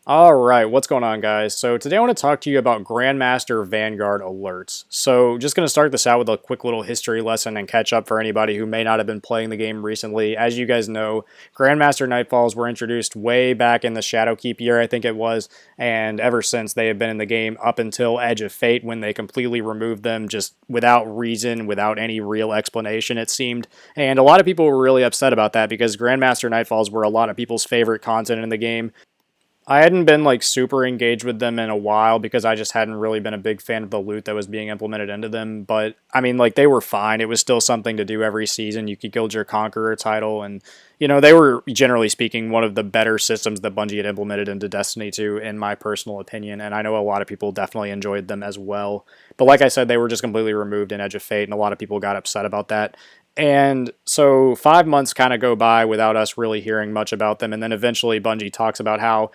Alright, what's going on, guys? So today I want to talk to you about Grandmaster Vanguard Alerts. So just going to start this out with a quick little history lesson and catch up for anybody who may not have been playing the game recently. As you guys know, Grandmaster Nightfalls were introduced way back in the Shadowkeep year, I think it was, and ever since they have been in the game up until Edge of Fate when they completely removed them just without reason, without any real explanation, it seemed. And a lot of people were really upset about that because Grandmaster Nightfalls were a lot of people's favorite content in the game. I hadn't been like super engaged with them in a while because I just hadn't really been a big fan of the loot that was being implemented into them. But I mean, like they were fine. It was still something to do every season. You could guild your Conqueror title, and they were generally speaking one of the better systems that Bungie had implemented into Destiny 2, in my personal opinion. And I know a lot of people definitely enjoyed them as well. But like I said, they were just completely removed in Edge of Fate, and a lot of people got upset about that. And so 5 months kind of go by without us really hearing much about them. And then eventually Bungie talks about how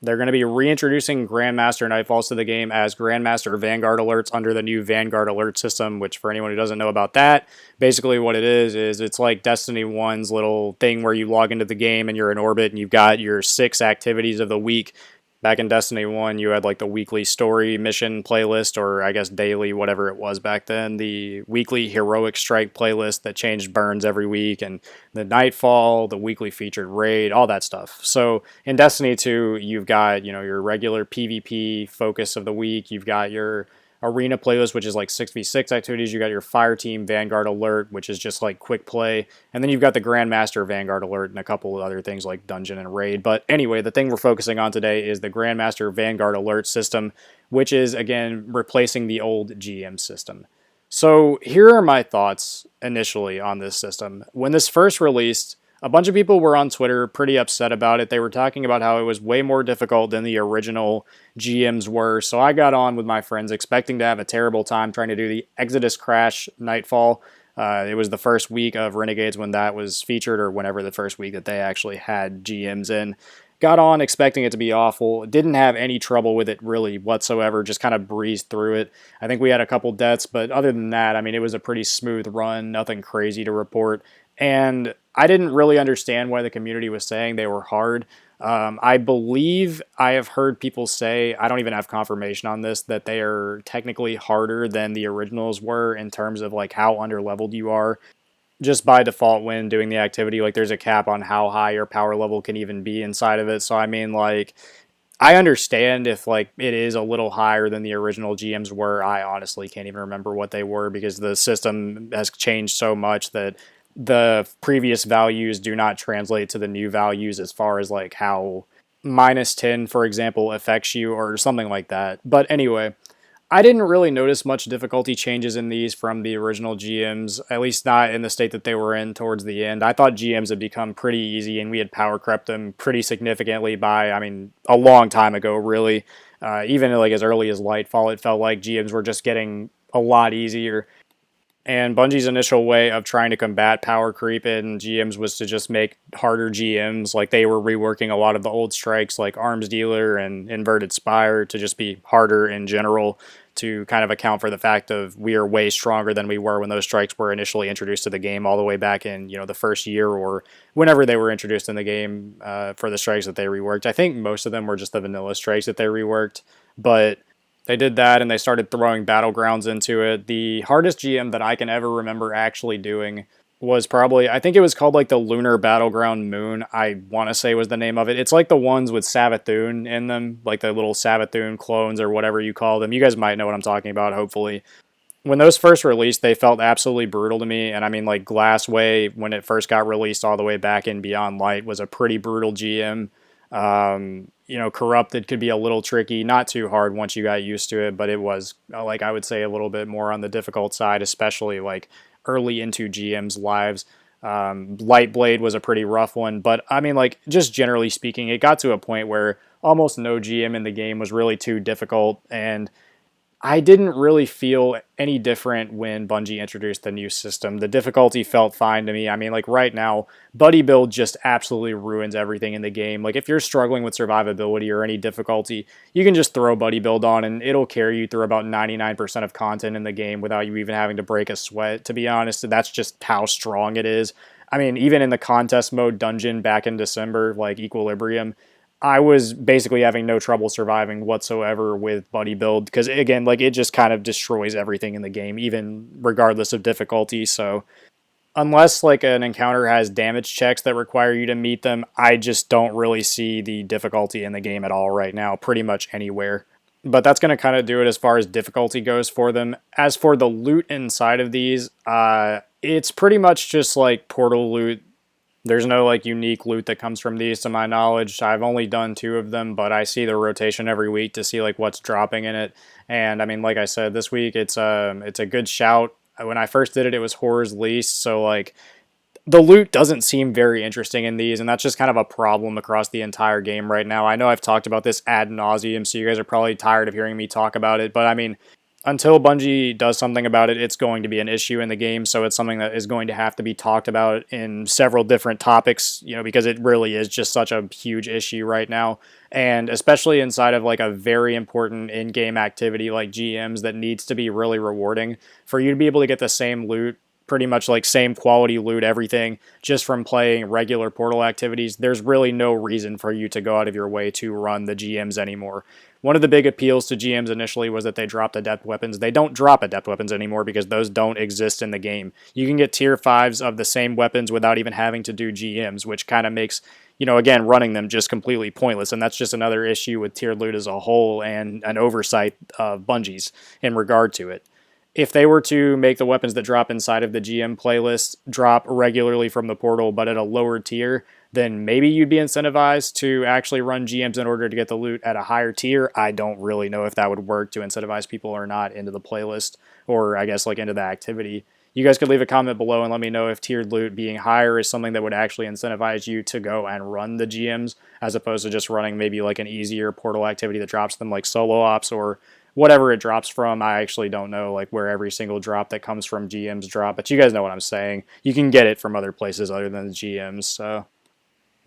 they're going to be reintroducing Grandmaster Nightfalls to the game as Grandmaster Vanguard Alerts under the new Vanguard Alert system, which for anyone who doesn't know about that, basically what it is it's like Destiny 1's little thing where you log into the game and you're in orbit and you've got your 6 activities of the week. Back in Destiny 1, you had like the weekly story mission playlist, or I guess daily, whatever it was back then, the weekly heroic strike playlist that changed burns every week, and the Nightfall, the weekly featured raid, all that stuff. So in Destiny 2, you've got, your regular PvP focus of the week, you've got your arena playlist, which is like 6v6 activities. You got your fire team Vanguard Alert, which is just like quick play. And then you've got the Grandmaster Vanguard Alert and a couple of other things like dungeon and raid. But anyway, the thing we're focusing on today is the Grandmaster Vanguard Alert system, which is, again, replacing the old GM system. So here are my thoughts initially on this system. When this first released, a bunch of people were on Twitter pretty upset about it. They were talking about how it was way more difficult than the original GMs were. So I got on with my friends expecting to have a terrible time trying to do the Exodus Crash Nightfall. It was the first week of Renegades when that was featured, or whenever the first week that they actually had GMs in. Got on expecting it to be awful. Didn't have any trouble with it really whatsoever. Just kind of breezed through it. I think we had a couple deaths, but other than that, I mean, it was a pretty smooth run. Nothing crazy to report. And I didn't really understand why the community was saying they were hard. I believe I have heard people say, I don't even have confirmation on this, that they are technically harder than the originals were in terms of like how underleveled you are. Just by default when doing the activity, like there's a cap on how high your power level can even be inside of it. So I mean, like, I understand if like it is a little higher than the original GMs were. I honestly can't even remember what they were because the system has changed so much that the previous values do not translate to the new values as far as like how -10, for example, affects you or something like that. But anyway, I didn't really notice much difficulty changes in these from the original GMs, at least not in the state that they were in towards the end. I thought GMs had become pretty easy, and we had power crept them pretty significantly by, I mean, a long time ago, really. Even like as early as Lightfall, it felt like GMs were just getting a lot easier. And Bungie's initial way of trying to combat power creep in GMs was to just make harder GMs. Like they were reworking a lot of the old strikes like Arms Dealer and Inverted Spire to just be harder in general, to kind of account for the fact of we are way stronger than we were when those strikes were initially introduced to the game all the way back in, the first year or whenever they were introduced in the game for the strikes that they reworked. I think most of them were just the vanilla strikes that they reworked, but they did that and they started throwing battlegrounds into it. The hardest GM that I can ever remember actually doing was probably, I think it was called like the Lunar Battleground Moon, I want to say was the name of it. It's like the ones with Savathun in them, like the little Savathun clones or whatever you call them. You guys might know what I'm talking about, hopefully. When those first released, they felt absolutely brutal to me, and I mean, like, Glassway, when it first got released all the way back in Beyond Light, was a pretty brutal GM. Corrupted could be a little tricky, not too hard once you got used to it, but it was, like, I would say a little bit more on the difficult side, especially, like, early into GM's lives. Lightblade was a pretty rough one, but, I mean, like, just generally speaking, it got to a point where almost no GM in the game was really too difficult, and I didn't really feel any different when Bungie introduced the new system. The difficulty felt fine to me. I mean, like right now, Buddy Build just absolutely ruins everything in the game. Like if you're struggling with survivability or any difficulty, you can just throw Buddy Build on and it'll carry you through about 99% of content in the game without you even having to break a sweat. To be honest, that's just how strong it is. I mean, even in the contest mode dungeon back in December, like Equilibrium, I was basically having no trouble surviving whatsoever with buddy build because again, like it just kind of destroys everything in the game, even regardless of difficulty. So unless like an encounter has damage checks that require you to meet them, I just don't really see the difficulty in the game at all right now, pretty much anywhere. But that's going to kind of do it as far as difficulty goes for them. As for the loot inside of these, it's pretty much just like portal loot. There's no like unique loot that comes from these to my knowledge. I've only done 2 of them, but I see the rotation every week to see like what's dropping in it. And I mean, like I said, this week it's a good shout. When I first did it, it was Horror's Least, so like the loot doesn't seem very interesting in these, and that's just kind of a problem across the entire game right now. I know I've talked about this ad nauseum, so you guys are probably tired of hearing me talk about it, but I mean, until Bungie does something about it, it's going to be an issue in the game, so it's something that is going to have to be talked about in several different topics, you know, because it really is just such a huge issue right now, and especially inside of like a very important in-game activity like GMs that needs to be really rewarding, for you to be able to get the same loot, pretty much like same quality loot, everything, just from playing regular portal activities, there's really no reason for you to go out of your way to run the GMs anymore. One of the big appeals to GMs initially was that they dropped adept weapons. They don't drop adept weapons anymore because those don't exist in the game. You can get tier 5s of the same weapons without even having to do GMs, which kind of makes, you know, again, running them just completely pointless. And that's just another issue with tiered loot as a whole and an oversight of Bungie's in regard to it. If they were to make the weapons that drop inside of the GM playlist drop regularly from the portal but at a lower tier, then maybe you'd be incentivized to actually run GMs in order to get the loot at a higher tier. I don't really know if that would work to incentivize people or not into the playlist, or I guess like into the activity. You guys could leave a comment below and let me know if tiered loot being higher is something that would actually incentivize you to go and run the GMs, as opposed to just running maybe like an easier portal activity that drops them like solo ops or whatever it drops from. I actually don't know like where every single drop that comes from GMs drop, but you guys know what I'm saying. You can get it from other places other than the GMs, so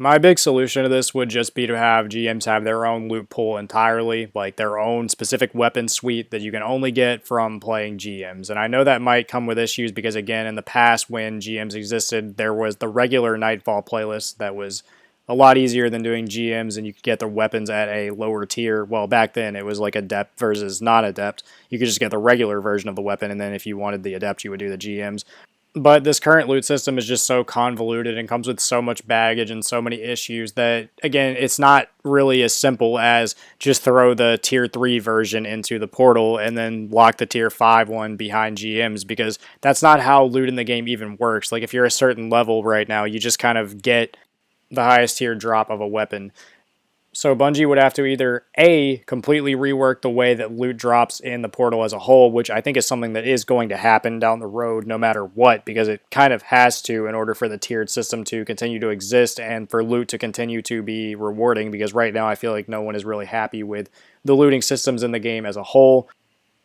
my big solution to this would just be to have GMs have their own loot pool entirely, like their own specific weapon suite that you can only get from playing GMs. And I know that might come with issues because, again, in the past when GMs existed, there was the regular Nightfall playlist that was a lot easier than doing GMs, and you could get the weapons at a lower tier. Well, back then it was like adept versus non-adept. You could just get the regular version of the weapon, and then if you wanted the adept, you would do the GMs. But this current loot system is just so convoluted and comes with so much baggage and so many issues that, again, it's not really as simple as just throw the tier 3 version into the portal and then lock the tier 5 one behind GMs, because that's not how loot in the game even works. Like, if you're a certain level right now, you just kind of get the highest tier drop of a weapon. So Bungie would have to either A, completely rework the way that loot drops in the portal as a whole, which I think is something that is going to happen down the road no matter what, because it kind of has to in order for the tiered system to continue to exist and for loot to continue to be rewarding, because right now I feel like no one is really happy with the looting systems in the game as a whole.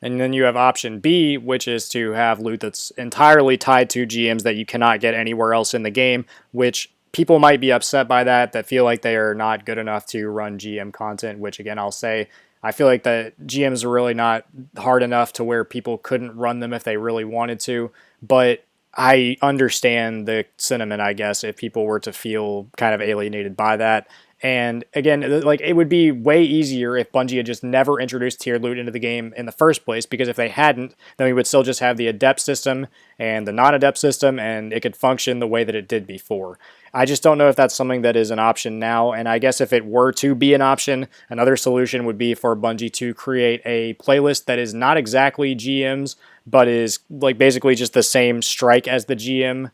And then you have option B, which is to have loot that's entirely tied to GMs that you cannot get anywhere else in the game, which people might be upset by that feel like they are not good enough to run GM content, which again, I'll say, I feel like the GMs are really not hard enough to where people couldn't run them if they really wanted to, but I understand the sentiment, I guess, if people were to feel kind of alienated by that. And again, like, it would be way easier if Bungie had just never introduced tiered loot into the game in the first place, because if they hadn't, then we would still just have the adept system and the non-adept system, and it could function the way that it did before. I just don't know if that's something that is an option now, and I guess if it were to be an option, another solution would be for Bungie to create a playlist that is not exactly GMs, but is like basically just the same strike as the GM.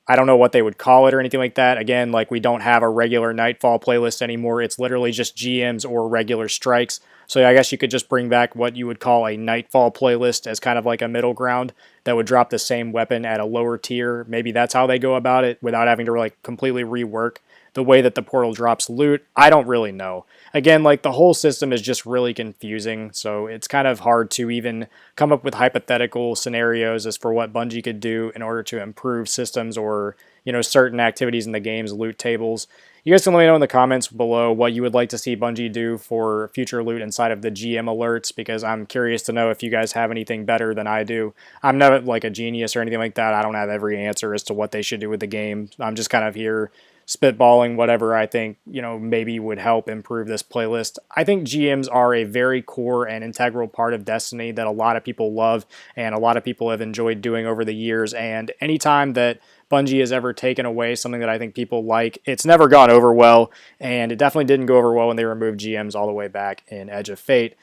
I don't know what they would call it or anything like that. Again, like, we don't have a regular Nightfall playlist anymore. It's literally just GMs or regular strikes. So I guess you could just bring back what you would call a Nightfall playlist as kind of like a middle ground that would drop the same weapon at a lower tier. Maybe that's how they go about it without having to like completely rework the way that the portal drops loot. I don't really know. Again, like, the whole system is just really confusing, so it's kind of hard to even come up with hypothetical scenarios as for what Bungie could do in order to improve systems or, you know, certain activities in the game's loot tables. You guys can let me know in the comments below what you would like to see Bungie do for future loot inside of the GM alerts, because I'm curious to know if you guys have anything better than I do. I'm not like a genius or anything like that. I don't have every answer as to what they should do with the game. I'm just kind of here spitballing whatever I think, maybe would help improve this playlist. I think GMs are a very core and integral part of Destiny that a lot of people love and a lot of people have enjoyed doing over the years. And anytime that Bungie has ever taken away something that I think people like, it's never gone over well, and it definitely didn't go over well when they removed GMs all the way back in Edge of Fate.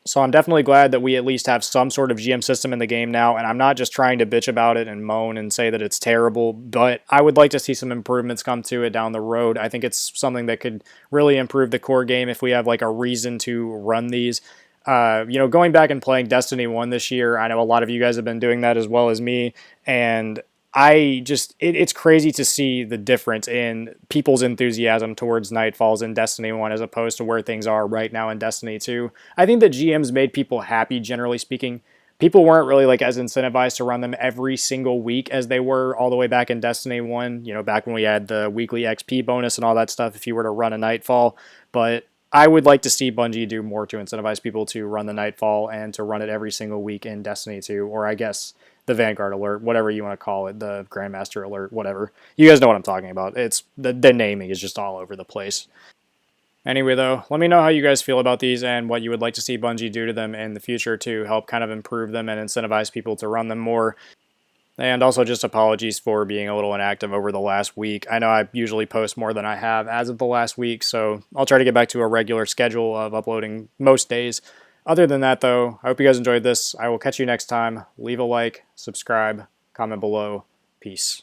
So I'm definitely glad that we at least have some sort of GM system in the game now, and I'm not just trying to bitch about it and moan and say that it's terrible, but I would like to see some improvements come to it down the road. I think it's something that could really improve the core game if we have like a reason to run these. Going back and playing Destiny 1 this year, I know a lot of you guys have been doing that as well as me, and it's crazy to see the difference in people's enthusiasm towards Nightfalls in Destiny 1 as opposed to where things are right now in Destiny 2. I think that GMs made people happy, generally speaking. People weren't really like as incentivized to run them every single week as they were all the way back in Destiny 1, back when we had the weekly XP bonus and all that stuff if you were to run a Nightfall. But I would like to see Bungie do more to incentivize people to run the Nightfall and to run it every single week in Destiny 2, or I guess the Vanguard alert, whatever you want to call it, the Grandmaster alert, whatever. You guys know what I'm talking about. It's the naming is just all over the place. Anyway, though, let me know how you guys feel about these and what you would like to see Bungie do to them in the future to help kind of improve them and incentivize people to run them more. And also just apologies for being a little inactive over the last week. I know I usually post more than I have as of the last week, so I'll try to get back to a regular schedule of uploading most days. Other than that, though, I hope you guys enjoyed this. I will catch you next time. Leave a like, subscribe, comment below. Peace.